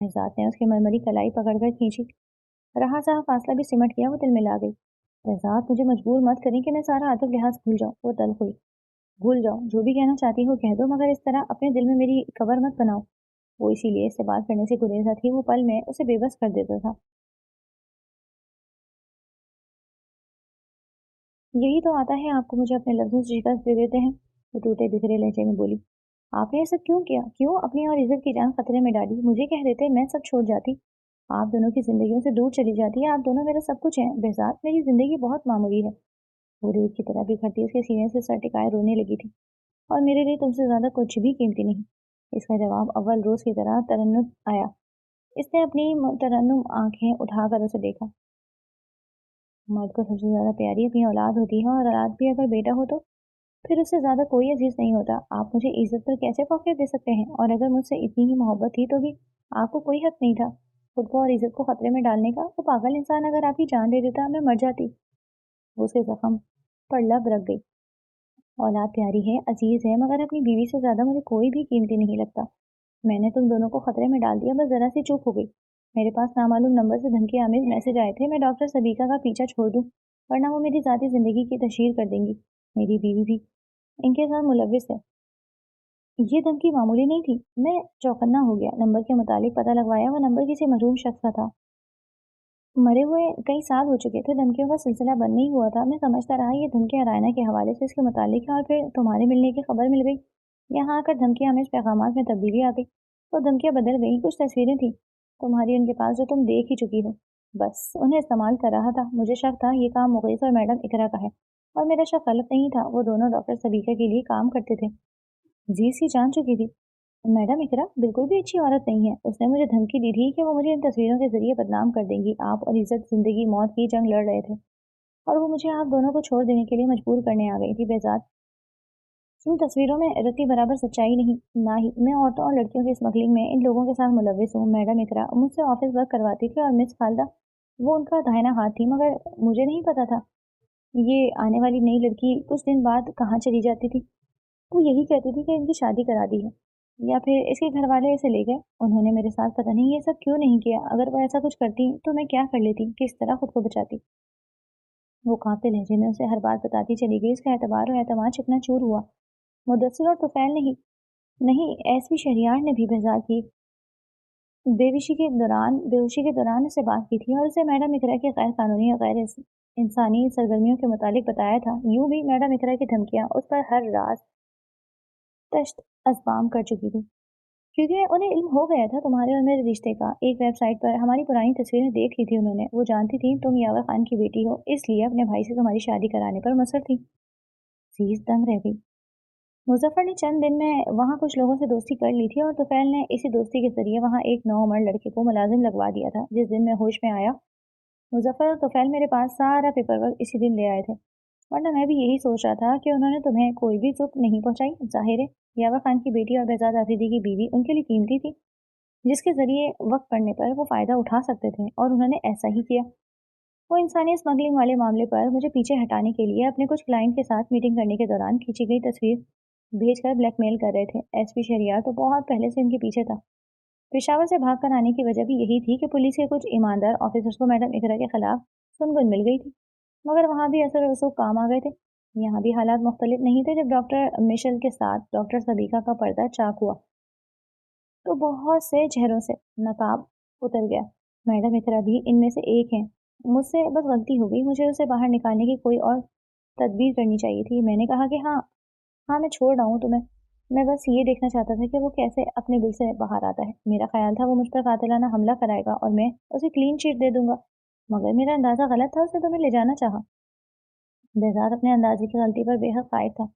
शहजाद ने उसकी मरमरी कलाई पकड़कर खींची। रहा सा फासला भी सिमट गया, वो दिल मिला गई। शहजाद, मुझे मजबूर मत करें कि मैं सारा अदब लिहाज भूल जाऊं। वो तल्ख हुई। भूल जाओ, जो भी कहना चाहती हो कह दो, मगर इस तरह अपने दिल में मेरी कबर मत बनाओ। वो इसीलिए इससे बात करने से गुरेजा थी, वो पल में उसे बेबस कर देता था। यही तो आता है आपको, मुझे अपने लफ्जों से शिकस्त दे देते हैं। वो टूटे बिखरे लहजे में बोली। आपने ये सब क्यों किया? क्यों अपनी और इज्जत की जान खतरे में डाली? मुझे कह देते, मैं सब छोड़ जाती। आप दोनों की जिंदगियों से दूर चली जाती है। आप दोनों मेरा सब कुछ हैं। बेहजाद, मेरी जिंदगी बहुत मामूली है। वो रेत की तरह बिखरती उसके सीने से सर टिकाए रोने लगी थी। और मेरे लिए तुमसे ज्यादा कुछ भी कीमती नहीं। इसका जवाब अव्वल रोज की तरह तरन्नुम आया। इसने अपनी तरन्नुम आंखें उठाकर उसे देखा। मर्द को सबसे ज्यादा प्यारी अपनी औलाद होती है, और औलाद भी अगर बेटा हो तो फिर उससे ज्यादा कोई अजीज नहीं होता। आप मुझे इज्जत पर कैसे फौकियत दे सकते हैं? और अगर मुझसे इतनी ही मोहब्बत थी तो भी आपको कोई हक नहीं था खुद को और इज्जत को खतरे में डालने का। वो पागल इंसान अगर आपकी जान दे देता, मैं मर जाती। वो उसके जख्म पर लब रख गई। औलाद प्यारी है, अजीज है, मगर अपनी बीवी से ज्यादा मुझे कोई भी कीमती नहीं लगता। मैंने तुम दोनों को खतरे में डाल दिया, बस जरा सी चूक हो गई। मेरे पास नामालूम नंबर से धमकी आमिज मैसेज आए थे, मैं डॉक्टर सबीका का पीछा छोड़ दूं, वरना वो मेरी जाती जिंदगी की तशहीर कर देंगी। मेरी बीवी भी इनके साथ मुलविस है। ये धमकी मामूली नहीं थी। मैं चौकन्ना हो गया। नंबर के मुतालिक पता लगवाया, वो नंबर किसी मरहूम शख्स का था। मरे हुए कई साल हो चुके थे, धमकियों का सिलसिला बंद नहीं हुआ था। मैं समझता रहा ये धमकियां रायना के हवाले से इसके मुतालिक है, और फिर तुम्हारे मिलने की खबर मिल गई। यहाँ आकर धमकियां हमें पैगामात में तब्दीली आ गई। तो धमकियां बदल गई। कुछ तस्वीरें थी तुम्हारी उनके पास जो तुम देख ही चुकी हो। बस उन्हें इस्तेमाल कर रहा था। मुझे शक था ये काम मुगीस और मैडम इकरा का है। और मेरा शक गलत नहीं था। वो दोनों डॉक्टर सबीका के लिए काम करते थे। जी सी जान चुकी थी। मैडम इकरा बिल्कुल भी अच्छी औरत नहीं है। उसने मुझे धमकी दी थी कि वो मुझे इन तस्वीरों के जरिए बदनाम कर देंगी। आप और इज्जत जिंदगी मौत की जंग लड़ रहे थे, और वो मुझे आप दोनों को छोड़ देने के लिए मजबूर करने आ गई थी। बेजात, इन तस्वीरों में रत्ती बराबर सच्चाई नहीं। ना ही मैं औरतों और लड़कियों की स्मगलिंग में इन लोगों के साथ मुलविस हूँ। मैडम इकरा मुझसे ऑफिस वर्क करवाती थी, और मिस खालदा वो उनका दाहिना हाथ थी, मगर मुझे नहीं पता था ये आने वाली नई लड़की कुछ दिन बाद कहाँ चली जाती थी। वो यही कहती थी कि इनकी शादी करा दी है, या फिर इसके घर वाले इसे ले गए। उन्होंने मेरे साथ पता नहीं ये सब क्यों नहीं किया। अगर वो ऐसा कुछ करती तो मैं क्या कर लेती, किस तरह खुद को बचाती। वो कांपते लहजे में उसे हर बात बताती चली गई। उसका एतबार और एतमाद चिकना चूर हुआ। मुदस्सिर और तुफैल नहीं, नहीं, एसपी शहरियार ने भी बेजार की बेहोशी के दौरान उससे बात की थी, और उसे मैडम इकरा की गैर कानूनी और गैर इंसानी सरगर्मियों के मुतालिक बताया था। यूं भी मैडम इकरा की धमकियां उस पर हर रात तश्त अज़बाम कर चुकी थी, क्योंकि उन्हें इल्म हो गया था तुम्हारे और मेरे रिश्ते का। एक वेबसाइट पर हमारी पुरानी तस्वीरें देख ली थी उन्होंने। वो जानती थी तुम यावर खान की बेटी हो, इसलिए अपने भाई से तुम्हारी शादी कराने पर मुसर थी। सीज दंग रह गई। मुजफ्फर ने चंद दिन में वहाँ कुछ लोगों से दोस्ती कर ली थी, और तुफैल ने इसी दोस्ती के जरिए वहाँ एक नौउमर लड़के को मुलाजिम लगवा दिया था। जिस दिन मैं होश में आया, मुजफ्फर और तुफैल मेरे पास सारा पेपर वर्क इसी दिन ले आए थे। वरना मैं भी यही सोच रहा था कि उन्होंने तुम्हें कोई भी चुप नहीं पहुंचाई। जाहिर है यावर खान की बेटी और बेजाद आफरीदी की बीवी उनके लिए कीमती थी, जिसके जरिए वक्त पड़ने पर वो फायदा उठा सकते थे, और उन्होंने ऐसा ही किया। वो इंसानी स्मगलिंग वाले मामले पर मुझे पीछे हटाने के लिए अपने कुछ क्लाइंट के साथ मीटिंग करने के दौरान खींची गई तस्वीर भेजकर ब्लैकमेल कर रहे थे। एसपी शहरियार तो बहुत पहले से उनके पीछे था। पेशावर से भागकर आने की वजह भी यही थी कि पुलिस के कुछ ईमानदार ऑफिसर्स को मैडम इकरा के खिलाफ सुनगुन मिल गई थी, मगर वहां भी असर रसूख काम आ गए थे। यहाँ भी हालात मुख्तलिफ नहीं थे। जब डॉक्टर मिशेल के साथ डॉक्टर सबीका का पर्दा चाक हुआ, तो बहुत से चेहरों से नकाब उतर गया। मैडम इकरा भी इनमें से एक है। मुझसे बस गलती हो गई। मुझे उसे बाहर निकालने की कोई और तदबीर करनी चाहिए थी। मैंने कहा कि हाँ, हाँ, मैं छोड़ रहा हूँ तुम्हें। मैं बस ये देखना चाहता था कि वो कैसे अपने बिल से बाहर आता है। मेरा ख्याल था वो मुझ पर कातिलाना हमला कराएगा और मैं उसे क्लीन चिट दे दूंगा, मगर मेरा अंदाजा गलत था। उसने तुम्हें ले जाना चाहा। बेजार अपने अंदाजे की गलती पर बेहद कायद था।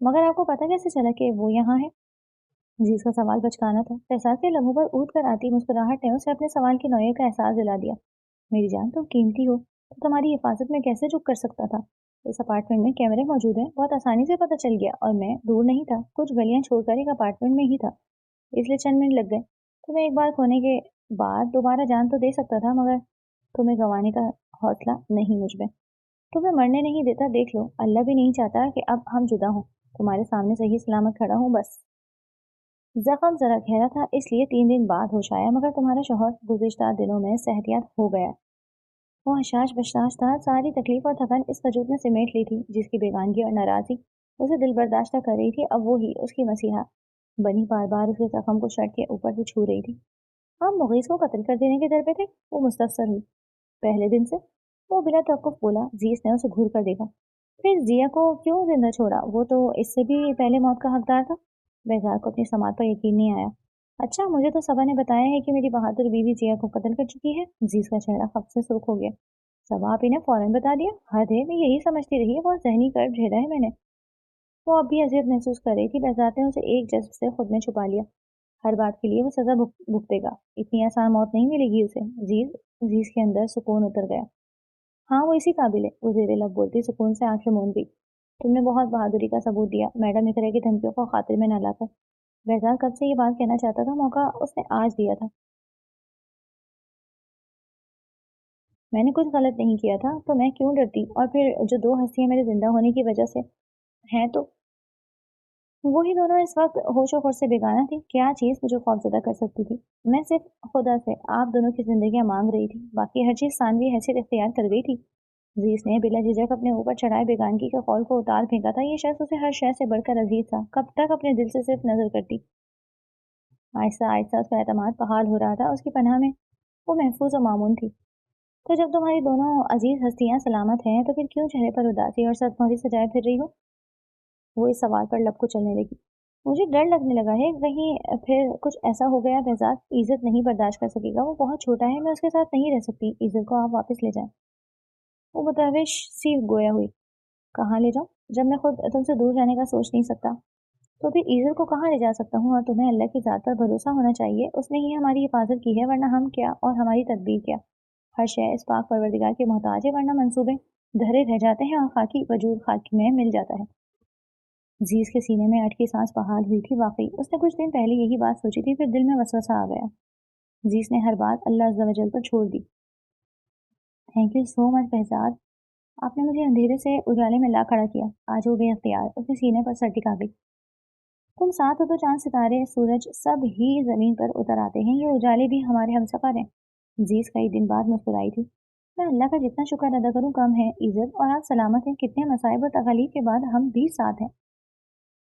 मगर आपको पता कैसे चला कि वो यहाँ है? जी, इसका सवाल बचकाना था। एहसास के लम्हों पर ऊद कर आती मुस्कुराहट ने उसे अपने सवाल की नौयत का एहसास दिला दिया। मेरी जान, तुम कीमती हो, तो तुम्हारी हिफाजत में कैसे चुप कर सकता था? इस अपार्टमेंट में कैमरे मौजूद हैं, बहुत आसानी से पता चल गया। और मैं दूर नहीं था, कुछ गलियां छोड़कर एक अपार्टमेंट में ही था, इसलिए चंद मिनट लग गए। तुम्हें एक बार खोने के बाद दोबारा जान तो दे सकता था, मगर तुम्हें गंवाने का हौसला नहीं मुझ में। तुम्हें मरने नहीं देता, देख लो। अल्लाह भी नहीं चाहता कि अब हम जुदा हों। तुम्हारे सामने सही सलामत खड़ा हूँ, बस। जख्म जरा गहरा था, इसलिए 3 दिन बाद होश आया, मगर तुम्हारा शौहर गुज़िश्ता दिनों में सेहतियाब हो गया। वो हशाश बशाश था, सारी तकलीफ और थकन इस वजूद ने सिमेट ली थी, जिसकी बेगानगी और नाराज़गी उसे दिल बर्दाश्त कर रही थी। अब वो ही उसकी मसीहा बनी बार बार उसके जख्म को शर्ट के ऊपर से छू रही थी। हम मुगीस को कत्ल कर देने के दर पे थे। वो मुस्तफसर हुई। पहले दिन से वो बिला तवक्कुफ बोला। जीस ने उसे घूर कर देखा। फिर जिया को क्यों जिंदा छोड़ा? वो तो इससे भी पहले मौत का हकदार था। बेजार को अपनी समात पर यकीन नहीं आया। अच्छा, मुझे तो सबा ने बताया है कि मेरी बहादुर बीवी जिया को कत्ल कर चुकी है। जीस का चेहरा खप से सुर्ख हो गया। सबा आप इन्हें फौरन बता दिया? हद है, मैं यही समझती रही है, बहुत जहनी कर्ज झेला है मैंने। वो अब भी अजियत महसूस कर रही थी। बेजार ने उसे एक जज्ब से खुद में छुपा लिया। हर बात के लिए वो सजा भुगतेगा। इतनी आसान मौत नहीं मिलेगी उसे। जीज जीज के अंदर सुकून उतर गया। हाँ, वो इसी काबिल है। वो जेरे लब बोलती सुकून से आंखें मूंद गई। तुमने बहुत बहादुरी का सबूत दिया, मैडम इकरा की धमकियों को खातिर में न लाकर। बेजार कब से ये बात कहना चाहता था, मौका उसने आज दिया था। मैंने कुछ गलत नहीं किया था, तो मैं क्यों डरती? और फिर जो 2 हस्तियां मेरे जिंदा होने की वजह से हैं, तो वही दोनों इस वक्त होशो होश से बेगाना थी। क्या चीज मुझे खौफजदा कर सकती थी? मैं सिर्फ खुदा से आप दोनों की जिंदगियां मांग रही थी, बाकी हर चीज सानवी हैसियत इख्तियार कर गई थी। जीस ने बिला झिझक अपने ऊपर चढ़ाए बेगानगी के कौल को उतार फेंका था। ये शख्स उसे हर शय से बढ़कर अजीज था। कब तक अपने दिल से सिर्फ नजर करती। आहिस्ता आहिस्ता उसका एतमाद बहाल हो रहा था। उसकी पनाह में वो महफूज और मामून थी। तो जब तुम्हारी दोनों अजीज हस्तियां सलामत हैं, तो फिर क्यों चेहरे पर उदासी और सदमौरी सजाए फिर रही हो? वो इस सवाल पर लब को चलने लगी। मुझे डर लगने लगा है, कहीं फिर कुछ ऐसा हो गया। बेजाद इज्जत नहीं बर्दाश्त कर सकेगा। वो बहुत छोटा है, मैं उसके साथ नहीं रह सकती। इज्जत को आप वापस ले जाएं। वो मुतविश सी गोया हुई। कहाँ ले जाऊं? जब मैं खुद तुमसे दूर जाने का सोच नहीं सकता, तो फिर इज्जत को कहाँ ले जा सकता हूँ? और तुम्हें अल्लाह की ज़ात पर भरोसा होना चाहिए। उसने ही हमारी हिफाजत की है, वरना हम क्या और हमारी तदबीर क्या। हर शय इस पाक परवरदिगार के मोहताज है, वरना मंसूबे धरे रह जाते हैं और खाकी वजूद खाकी में मिल जाता है। जीज के सीने में अटकी सांस बहाल हुई थी। वाकई उसने कुछ दिन पहले यही बात सोची थी, फिर दिल में वसवसा आ गया। जीस ने हर बात अल्लाह अज़्ज़ा वजल पर छोड़ दी। Thank you so much Behzad, आपने मुझे अंधेरे से उजाले में ला खड़ा किया। आज वो बेअख्तियार उसके सीने पर सर टिका गई। तुम साथ हो तो चांद सितारे सूरज सब ही जमीन पर उतर आते हैं। ये उजाले भी हमारे हमसफर हैं। जीस कई दिन बाद मुस्कुराई थी। मैं अल्लाह का जितना शुक्र अदा करूं कम है। इज्जत और आप सलामत हैं। कितने मसाइब और तकलीफ के बाद हम भी साथ हैं।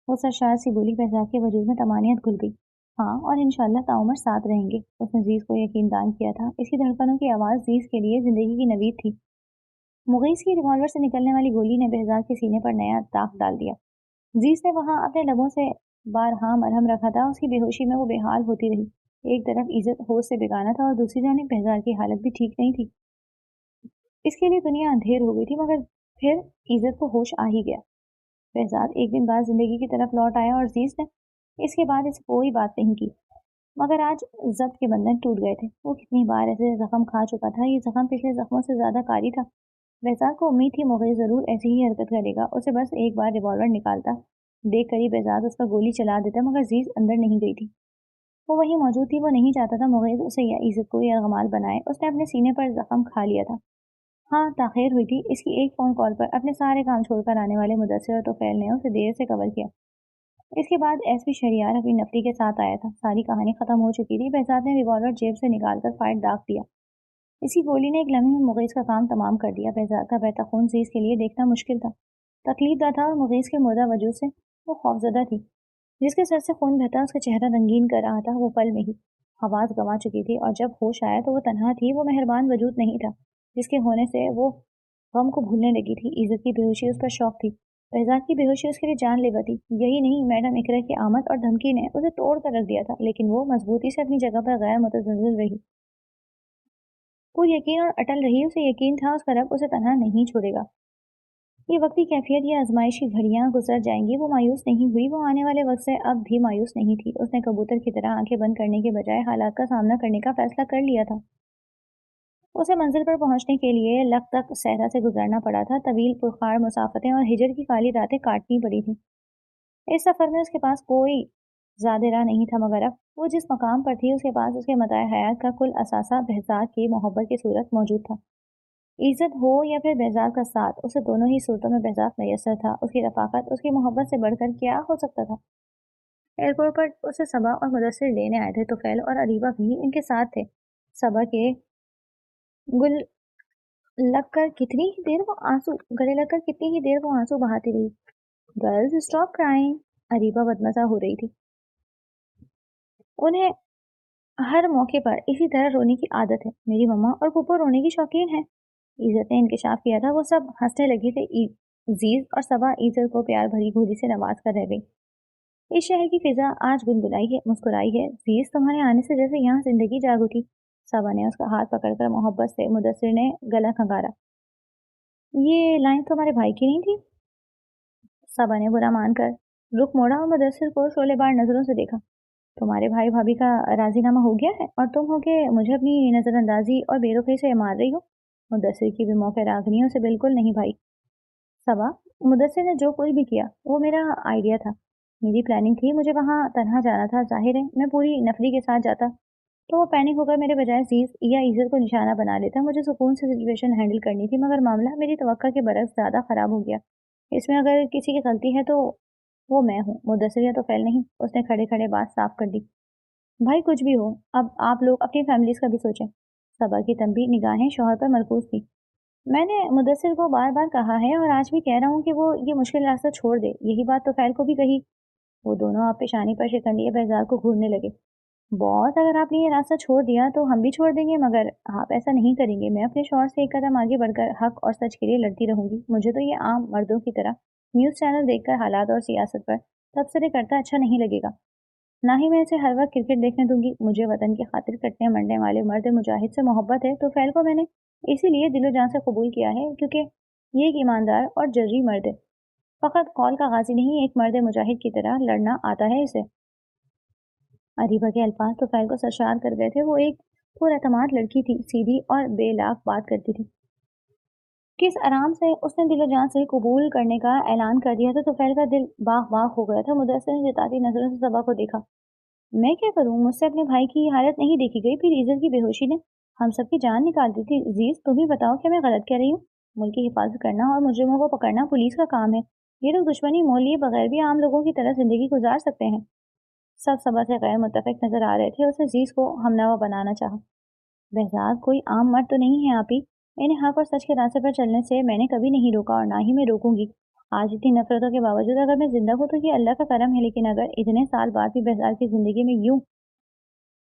वो सरशार सी बोली। बहजाद के वजूद में तमानियत घुल गई। हाँ, और इंशाल्लाह ताउम्र साथ रहेंगे। उसने जीज को यकीन दान किया था। इसकी धड़कनों की आवाज़ जीज के लिए जिंदगी की नवीद थी। मुगीस की रिवॉल्वर से निकलने वाली गोली ने बहजाद के सीने पर नया दाग डाल दिया। जीज ने वहां अपने लबों से बारहा मरहम रखा था। उसकी बेहोशी में वो बेहाल होती रही। एक तरफ इज्जत होश से बेगाना था और दूसरी जानिब बहजाद की हालत भी ठीक नहीं थी। इसके लिए दुनिया अंधेर हो गई थी, मगर फिर इज्जत को होश आ ही गया। बहजाद एक दिन बाद जिंदगी की तरफ लौट आया और जीस ने इसके बाद इसे कोई बात नहीं की। मगर आज जब्त के बंधन टूट गए थे। वो कितनी बार ऐसे जख्म खा चुका था। ये जख्म पिछले जख्मों से ज्यादा कारी था। बेजार को उम्मीद थी मुगीस जरूर ऐसी ही हरकत करेगा। उसे बस एक बार रिवॉल्वर निकालता देख कर ही बेजार उस पर गोली चला देता, मगर जीज अंदर नहीं गई थी। वो वहीं मौजूद थी। वो नहीं चाहता था मुगीस उसे या इज्जत को या गमाल बनाए। उसने अपने सीने पर जख्म खा लिया था। हाँ, ताखिर हुई थी। इसकी एक फोन कॉल पर अपने सारे काम छोड़कर आने वाले मुदस्सिर और तोफैल ने उसे देर से कवर किया। इसके बाद एसपी शहरियार अपनी नफरी के साथ आया था। सारी कहानी खत्म हो चुकी थी। बहजाद ने रिवॉल्वर जेब से निकालकर फायर दाग दिया। इसी गोली ने एक लम्हे में मुगीस का काम तमाम कर दिया। बहजाद का बहता खून जीज के लिए देखना मुश्किल था, तकलीफदा था, और मुगीस के मुर्दा वजूद से वो खौफजदा थी। जिसके सर से खून बहता उसका चेहरा रंगीन कर रहा था। वो पल में ही आवाज गंवा चुकी थी, और जब होश आया तो वो तन्हा थी। वो मेहरबान वजूद नहीं था, जिसके होने से वो गम को भूलने लगी थी। इज्जत की बेहोशी उस पर शौक थी। फैजाद की बेहोशी उसके लिए जानलेवा थी। यही नहीं, मैडम इकरा की आमद और धमकी ने उसे तोड़ कर रख दिया था, लेकिन वो मजबूती से अपनी जगह पर गैर मुतज़ल्ज़िल रही। वो यकीन और अटल रही। उसे यकीन था उसका रब उसे तन्हा नहीं छोड़ेगा। ये वक्ती कैफियत, ये आजमाइशी घड़ियां गुजर जाएंगी। वो मायूस नहीं हुई। वो आने वाले वक्त से अब भी मायूस नहीं थी। उसने कबूतर की तरह आंखें बंद करने के बजाय हालात का सामना करने का फैसला कर लिया था। उसे मंजिल पर पहुंचने के लिए लक तक सहरा से गुजरना पड़ा था। तवील पुरखार मुसाफतें और हिजर की काली रातें काटनी पड़ी थी। इस सफर में उसके पास कोई ज्यादा राह नहीं था, मगर अब वो जिस मकाम पर थी उसके पास उसके मताए हयात का कुल असासा बहजाद की मोहब्बत की सूरत मौजूद था। इज्जत हो या फिर बहजाद का साथ, उसे दोनों ही सूरतों में बहजाद मैसर था। उसकी रफाकत, उसकी मोहब्बत से बढ़कर क्या हो सकता था? एयरपोर्ट पर उसे सबा और मुदस्सिर लेने आए थे। तुफैल और अरीबा भी इनके साथ थे। सबा के गुल लगकर कितनी ही देर वो आंसू गले लगकर कितनी ही देर वो आंसू बहाती रही। गर्ल्स स्टॉप क्राइंग, अरीबा बदमजा हो रही थी। उन्हें हर मौके पर इसी तरह रोने की आदत है। मेरी मम्मा और पुप्पो रोने की शौकीन है। इज्जत ने इंकशाफ किया था। वो सब हंसने लगे थे। जीज और सबा इज्जत को प्यार भरी घूरी से नवाज कर रह गई। इस शहर की फिजा आज गुनगुनाई है, मुस्कुराई है। जीज तुम्हारे आने से जैसे यहाँ जिंदगी जाग उठी। सबा ने उसका हाथ पकड़कर मोहब्बत से, मुदस्सिर ने गला खंगारा। ये लाइन तुम्हारे भाई की नहीं थी? सबा ने बुरा मानकर रुख मोड़ा और मुदस्सिर को शोलेबार नजरों से देखा। तुम्हारे भाई भाभी का राजीनामा हो गया है और तुम हो के मुझे अपनी नजरअंदाजी और बेरुखी से मार रही हो। मुदस्सिर की भी मौके रागनियों से बिल्कुल नहीं भाई। सबा, मुदस्सिर ने जो कुछ भी किया वो मेरा आइडिया था, मेरी प्लानिंग थी। मुझे वहां तनहा जाना था। जाहिर है मैं पूरी नफरी के साथ जाता तो वो पैनिक होकर मेरे बजाय जीज या इज्जत को निशाना बना लेता। मुझे सुकून से सिचुएशन हैंडल करनी थी, मगर मामला मेरी तवक्का के बरक्स ज्यादा खराब हो गया। इसमें अगर किसी की गलती है तो वो मैं हूँ, मुदस्सिर या तो फैल नहीं। उसने खड़े खड़े बात साफ कर दी। भाई कुछ भी हो, अब आप लोग अपनी फैमिलीज का भी सोचें। सबा की तंबी निगाहें शौहर पर मरकूज थी। मैंने मुदस्सिर को बार बार कहा है और आज भी कह रहा हूँ कि वो ये मुश्किल रास्ता छोड़ दे। यही बात तो फैल को भी कही। वो दोनों आप पेशानी पर शिकंडिया बेजार को घूरने लगे। बॉस, अगर आपने ये रास्ता छोड़ दिया तो हम भी छोड़ देंगे, मगर आप ऐसा नहीं करेंगे। मैं अपने शौहर से एक कदम आगे बढ़कर हक और सच के लिए लड़ती रहूंगी। मुझे तो ये आम मर्दों की तरह न्यूज चैनल देखकर हालात और सियासत पर तबसरे करता अच्छा नहीं लगेगा। ना ही मैं इसे हर वक्त क्रिकेट देखने दूंगी। मुझे वतन की खातिर कटने मरने वाले मर्द मुजाहिद से मोहब्बत है। तो फैल को मैंने इसीलिए दिलो जान से कबूल किया है क्योंकि ये एक ईमानदार और जर्री मर्द है। फकत कौल का गाजी नहीं, एक मर्द मुजाहिद की तरह लड़ना आता है इसे। अरीबा के अल्फाज तो फैल को सरशार कर गए थे। वो एक पुरअतमाद लड़की थी, सीधी और बेलाग बात करती थी। किस आराम से उसने दिलो जान से कबूल करने का ऐलान कर दिया था। तो फैल का दिल बाग बाग हो गया था। मुदस्सिर ने जताती नजरों से सबा को देखा। मैं क्या करूं, मुझसे अपने भाई की हालत नहीं देखी गई। फिर इज्जत की बेहोशी ने हम सबकी जान निकाल दी थी। अजीज तुम ही बताओ, क्या मैं गलत कह रही हूँ? मुल्क की हिफाजत करना और मुजरिमों को पकड़ना पुलिस का काम है। ये लोग दुश्मनी मोल लिए बगैर भी आम लोगों की तरह जिंदगी गुजार सकते हैं। सब सबा से गैर मुतफिक नजर आ रहे थे। उसने अजीज को हमनवा बनाना चाहा। बहजाद कोई आम मर्द तो नहीं है आप ही। इन्हें हक और सच के रास्ते पर चलने से मैंने कभी नहीं रोका और ना ही मैं रोकूंगी। आज इतनी नफरतों के बावजूद अगर मैं जिंदा हूँ तो ये अल्लाह का करम है। लेकिन अगर इतने साल बाद भी बहजाद की जिंदगी में यूं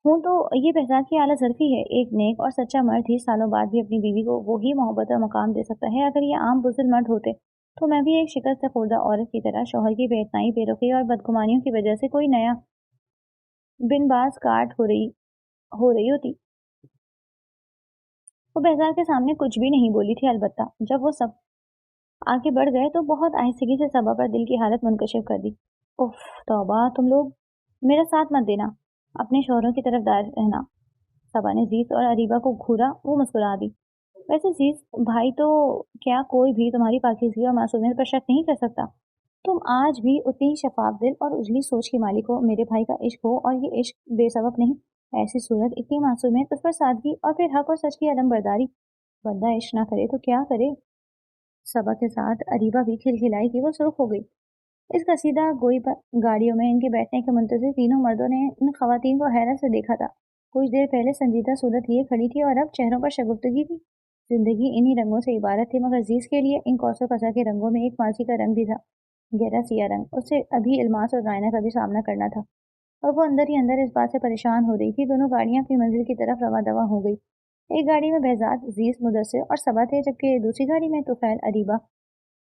हूँ तो ये बहजाद की आला ज़र्फ़ी है। एक नेक और सच्चा मर्द ही सालों बाद भी अपनी बीवी को वही मोहब्बत और मकाम दे सकता है। अगर ये आम बुज़दिल मर्द होते तो मैं भी एक शिकस्त ख़ुर्दा औरत की तरह शौहर की बेइत्नाई, बेरुखी और बदगुमानियों की वजह से कोई नया बिनबाज़ काट हो रही होती। वो बहजाद के सामने कुछ भी नहीं बोली थी। अलबत्ता जब वो सब आगे बढ़ गए तो बहुत आहिस्तगी से सबा पर दिल की हालत मुनकशिफ कर दी। उफ, तौबा, तुम लोग मेरा साथ मत देना, अपने शौहरों की तरफदार रहना। सबा ने जीत और अरीबा को घूरा। वो मुस्कुरा दी। वैसे जीत भाई तो क्या कोई भी तुम्हारी पाकीज़गी और मासूमियत पर शक नहीं कर सकता। तुम आज भी उतनी ही शफाफ दिल और उजली सोच की मालिक हो। मेरे भाई का इश्क हो और ये इश्क बेसबब नहीं। ऐसी सूरत, इतनी मासूमियत, उस पर सादगी और फिर हक और सच की अदम बर्दारी। बंदा इश्क ना करे तो क्या करे? सबा के साथ अरीबा भी खिलखिलाई थी। वो सुर्ख हो गई। इस कसीदा गोई पर गाड़ियों में इनके बैठने के मुंतज़िर तीनों मर्दों ने इन खवातीन को हैरत से देखा था। कुछ देर पहले संजीदा सूरत लिए खड़ी थी और अब चेहरों पर शगुफ्तगी थी। जिंदगी इन्हीं रंगों से इबारत थी, मगर अजीज के लिए इन कौसो कसा के रंगों में एक फांसी का रंग भी था, गहरा सिया रंग। उससे अभी इल्मास और रायना का भी सामना करना था और वो अंदर ही अंदर इस बात से परेशान हो रही थी। दोनों गाड़ियां अपनी मंजिल की तरफ रवा दवा हो गई। एक गाड़ी में बहजाद, अजीज, मुदस्सिर और सबा थे, जबकि दूसरी गाड़ी में तुफैल, अरीबा,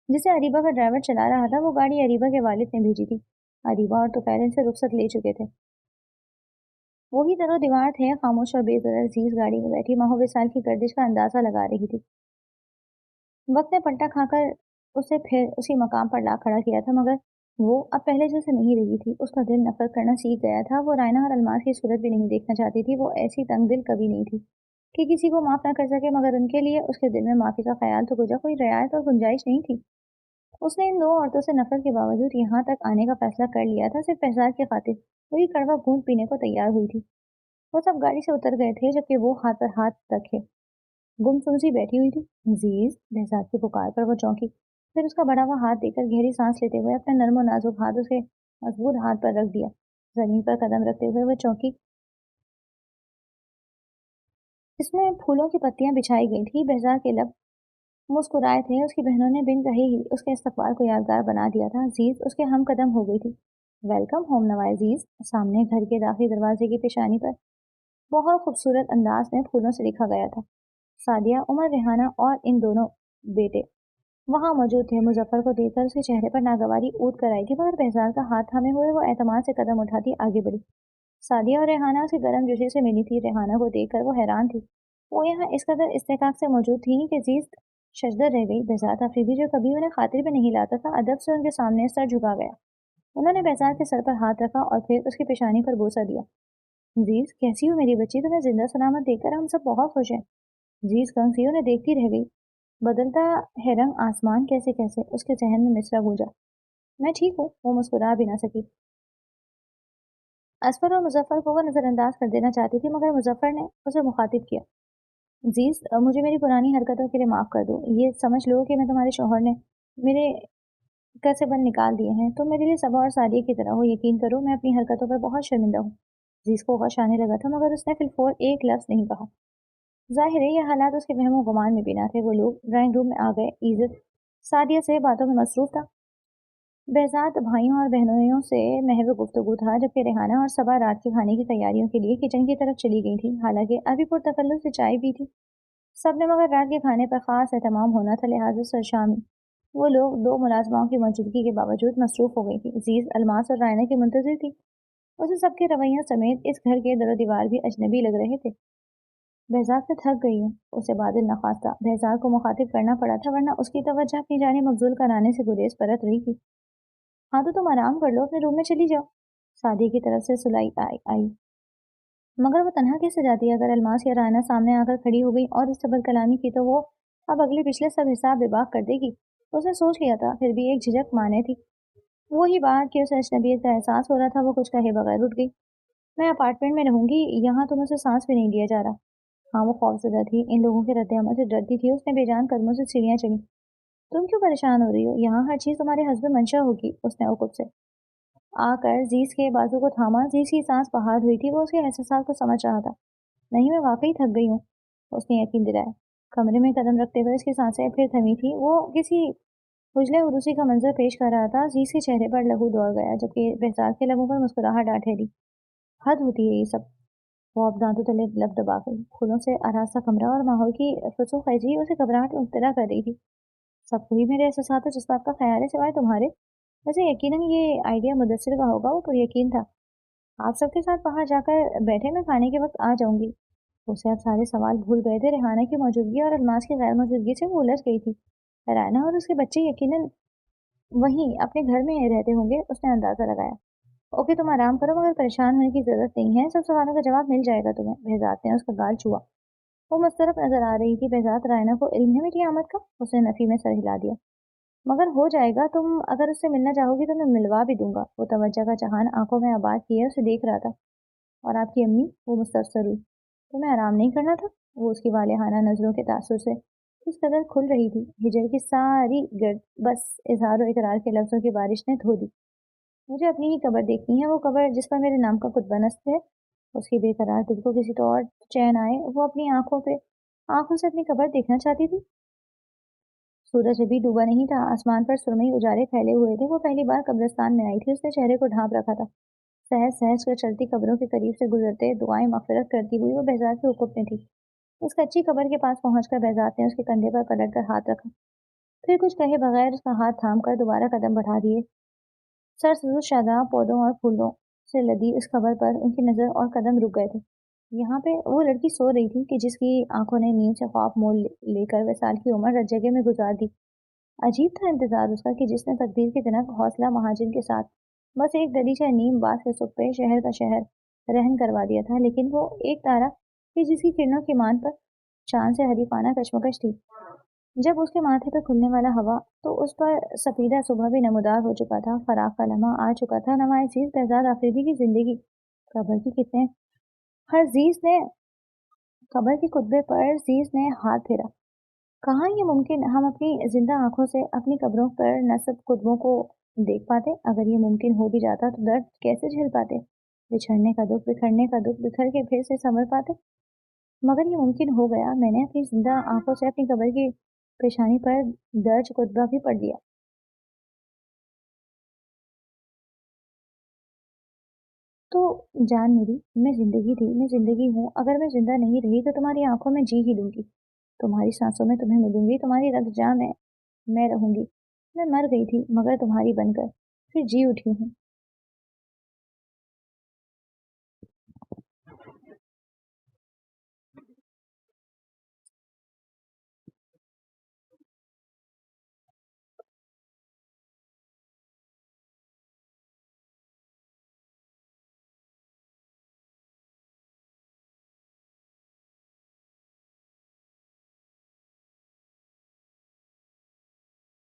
जिसे अरीबा का ड्राइवर चला रहा था। वो गाड़ी अरीबा के वालिद ने भेजी थी। अरीबा और तुफैल इनसे रुखसत ले चुके थे। वही दरो दीवार थे, खामोश और बेजर। अजीज गाड़ी में बैठी माहो विसाल की गर्दिश का अंदाजा लगा रही थी। वक्त ने पलटा खाकर उसे फिर उसी मकाम पर ला खड़ा किया था, मगर वो अब पहले जैसे नहीं रही थी। उसका दिल नफरत करना सीख गया था। वो रायना और अलमास की सूरत भी नहीं देखना चाहती थी। वो ऐसी तंग दिल कभी नहीं थी कि किसी को माफ ना कर सके, मगर उनके लिए उसके दिल में माफी का ख्याल तो गुजरा कोई रियायत और गुंजाइश नहीं थी। उसने इन दो औरतों से नफरत के बावजूद यहाँ तक आने का फैसला कर लिया था, सिर्फ एहसास की खातिर। वही कड़वा घूंट पीने को तैयार हुई थी। वो सब गाड़ी से उतर गए थे, जबकि वो हाथ पर हाथ रखे गुमसुम सी बैठी हुई थी। अजीज, बहजाद की पुकार पर वो चौंकी। फिर उसका बढ़ा हुआ हाथ देकर गहरी सांस लेते हुए अपने नर्म और नाजुक हाथ उसके मजबूत हाथ पर रख दिया। जमीन पर कदम रखते हुए वो चौंकी। इसमें फूलों की पत्तियां बिछाई गई थी। बेजार के लब मुस्कुराए थे। उसकी बहनों ने बिन कहे ही उसके इस्तकबाल को यादगार बना दिया था। जीज उसके हम कदम हो गई थी। वेलकम होम नवाज जीज। सामने घर के दाखिली दरवाजे की पेशानी पर बहुत खूबसूरत अंदाज में फूलों से लिखा गया था, सादिया, उमर, रेहाना और इन दोनों बेटे वहां मौजूद थे। मुजफ्फर को देखकर उसके चेहरे पर नागवारी ऊद कर आई थी, मगर बेजार का हाथ थामे हुए वो एतमाद से कदम उठाती आगे बढ़ी। सादिया और रेहाना उसकी गर्म जोशी से मिली थी। रेहाना को देखकर वो हैरान थी। वो यहाँ इस कदर इस्तेकाक से मौजूद थी कि जीज शजदर रह गई। बेजार अफरीदी, जो कभी उन्हें खातिर में नहीं लाता था, अदब से उनके सामने सर झुका गया। उन्होंने बेजार के सर पर हाथ रखा और फिर उसकी पेशानी पर बोसा दिया। जीज, कैसी हो मेरी बच्ची? तुम्हें जिंदा सलामत देखकर हम सब बहुत खुश हैं। जीज कंसी उन्हें देखती रह गई। बदलता है रंग आसमान कैसे कैसे, उसके जहन में मिसरा गूंजा। मैं ठीक हूँ, वो मुस्कुरा भी ना सकी। असफर और मुजफ्फर को वो नजरअंदाज कर देना चाहती थी, मगर मुजफ्फर ने उसे मुखातिब किया। जीज, मुझे मेरी पुरानी हरकतों के लिए माफ कर दो। ये समझ लो कि मैं तुम्हारे शौहर ने मेरे घर से बंद निकाल दिए हैं। तुम मेरे लिए सबा और सादिया की तरह हो। यकीन करो, मैं अपनी हरकतों पर बहुत शर्मिंदा हूँ। जीज को गश आने लगा था, मगर उसने फिलफोर एक लफ्ज नहीं कहा। जाहिर है ये हालात उसके वहमो गुमान में बिना थे। वो लोग ड्राइंग रूम में आ गए। इज्जत सादिया से बातों में मसरूफ था। बेहजाद भाइयों और बहनोइयों से महव गुफ्तगू था, जबकि रेहाना और सबा रात के खाने की तैयारियों के लिए किचन की तरफ चली गई थी। हालांकि अभी पुरतकल्लुफ से चाय पी थी सबने, मगर रात के खाने पर खास एहतमाम होना था, लिहाजा सरशामी वो लोग दो मुलाजमाओं की मौजूदगी के बावजूद मसरूफ हो गई थी। अजीज, अलमास और रायना की मुंतजिर थी। उसे सबके रवैयों समेत इस घर के दरो दीवार भी अजनबी लग रहे थे। बेहजाद से थक गई हूँ, उसे बादल नखास्ता बेहजाद को मुखातिब करना पड़ा था, वरना उसकी तवज्जो अपनी जाने मबजूल कराने से गुरेज परत रही थी। हाँ तो तुम आराम कर लो, अपने रूम में चली जाओ। सादी की तरफ से सुलाई आई। मगर वो तनहा कैसे जाती? अगर अलमास या राना सामने आकर खड़ी हो गई और उससे बदकलामी की तो वो अब अगले पिछले सब हिसाब बेबाक कर देगी। उसने सोच लिया था, फिर भी एक झिझक माने थी। वही बात कि उसे अजनबियत का एहसास हो रहा था। वो कुछ कहे बगैर उठ गई। मैं अपार्टमेंट में रहूंगी, यहाँ तो मुझे सांस भी नहीं लिया जा रहा। हाँ, वो खौफजदा थी। इन लोगों के रद्द-ए-अमल से डरती थी। उसने बेजान कदमों से सीढ़ियाँ चढ़ी। तुम क्यों परेशान हो रही हो? यहाँ हर चीज तुम्हारे हस्ब मंशा होगी, उसने उकुब से आकर जीस के बाजू को थामा। जीस की सांस बहार हुई थी। वो उसके एहसास को समझ रहा था। नहीं, मैं वाकई थक गई हूँ, उसने यकीन दिलाया। कमरे में कदम रखते हुए उसकी सांसें फिर थमी थी। वो किसी उजले उरूसी का मंजर पेश कर रहा था। जीस के चेहरे पर लहू दौड़ गया, जबकि बेहसार के लबों पर मुस्कुराहट आ ठहरी। हद होती है ये सब। वो अब दांतों तले लब दबा गई। फूलों से आरास्ता कमरा और माहौल की फसूखैजी उसे घबराहट में मुब्तला कर रही थी। सबको ही मेरे एहसास और जज्बात का ख्याल है, सिवाय तुम्हारे। वैसे यकीनन ये आइडिया मुदस्सिर का होगा, वो पुरयकीन था। आप सबके साथ बाहर जाकर बैठे, मैं खाने के वक्त आ जाऊंगी। उसे अब सारे सवाल भूल गए थे। रेहाना की मौजूदगी और अलमास की गैर मौजूदगी से वो उलझ गई थी। रायना और उसके बच्चे यकीनन वहीं अपने घर में रहते होंगे, उसने अंदाजा लगाया। ओके, तुम आराम करो, मगर परेशान होने की जरूरत नहीं है। सब सवालों का जवाब मिल जाएगा तुम्हें। बेहजाद ने उसका गाल छुआ। वो मुस्तरफ नजर आ रही थी। बेहजाद, रायना को इल्म है मेरी आमद का? उसने नफी में सर हिला दिया। मगर हो जाएगा। तुम अगर उससे मिलना चाहोगी तो मैं मिलवा भी दूंगा। वो तवज्जो का जहान आंखों में आबाद किए उसे देख रहा था। और आपकी अम्मी? वो मुस्तफसर हुई। तुम्हें आराम नहीं करना था? वो उसकी वालेहाना नजरों के तासुर से इस कदर खुल रही थी, हिजर की सारी गर्द बस इजहार और इकरार के लफ्जों की बारिश ने धो दी। मुझे अपनी ही कब्र देखनी है, वो कब्र जिस पर मेरे नाम का खुतबनस्त है। उसकी बेकरार दिल को किसी तो और चैन आए। वो अपनी आंखों से अपनी कब्र देखना चाहती थी। सूरज अभी डूबा नहीं था। आसमान पर सुरमई उजाले फैले हुए थे। वो पहली बार कब्रिस्तान में आई थी। उसने चेहरे को ढांप रखा था। सहज सहज कर चलती कब्रों के करीब से गुजरते दुआएं मगफिरत करती हुई वो बेजार के हुक्म में थी। उस कच्ची कब्र के पास पहुंचकर बेजात ने उसके कंधे पर पलट कर हाथ रखा। फिर कुछ कहे बगैर उसका हाथ थाम कर दोबारा कदम बढ़ा दिए। सरसब्ज शादाब पौधों और फूलों से लदी उस कब्र पर उनकी नजर और कदम रुक गए थे। यहाँ पे वो लड़की सो रही थी कि जिसकी आंखों ने नींद से ख्वाब मोल लेकर वे साल की उम्र रज जगह में गुजार दी। अजीब था इंतजार उसका कि जिसने तकदीर के जनक हौसला महाजिन के साथ बस एक दरीचा नीम बास के सुख पे शहर का शहर रहन करवा दिया था, लेकिन वो एक तारा कि जिसकी किरणों की मान पर चांद से हरीफाना कशमकश थी। जब उसके माथे पर खुलने वाला हवा तो उस पर सफीदा सुबह भी नमूदार हो चुका था। फराग का लम्हा आ चुका था। नवाए चीज बेजार आफरीदी की जिंदगी कबर की कितने हर जीज ने कबर के कुतबे पर जीज ने हाथ फेरा। कहाँ ये मुमकिन? हम अपनी जिंदा आंखों से अपनी कब्रों पर नस्ब कुतबों को देख पाते। अगर ये मुमकिन हो भी जाता तो दर्द कैसे झेल पाते? बिछड़ने का दुख, बिखरने का दुख, बिखर के फिर से संभल पाते। मगर ये मुमकिन हो गया। मैंने अपनी जिंदा आंखों से अपनी कब्र की पेशानी पर दर्ज खुतबा भी पढ़ लिया। तो जान मेरी, मैं जिंदगी थी, मैं जिंदगी हूँ। अगर मैं जिंदा नहीं रही तो तुम्हारी आंखों में जी ही लूंगी, तुम्हारी सांसों में तुम्हें मिलूंगी, तुम्हारी रग जा में मैं रहूंगी। मैं मर गई थी मगर तुम्हारी बनकर फिर जी उठी हूँ।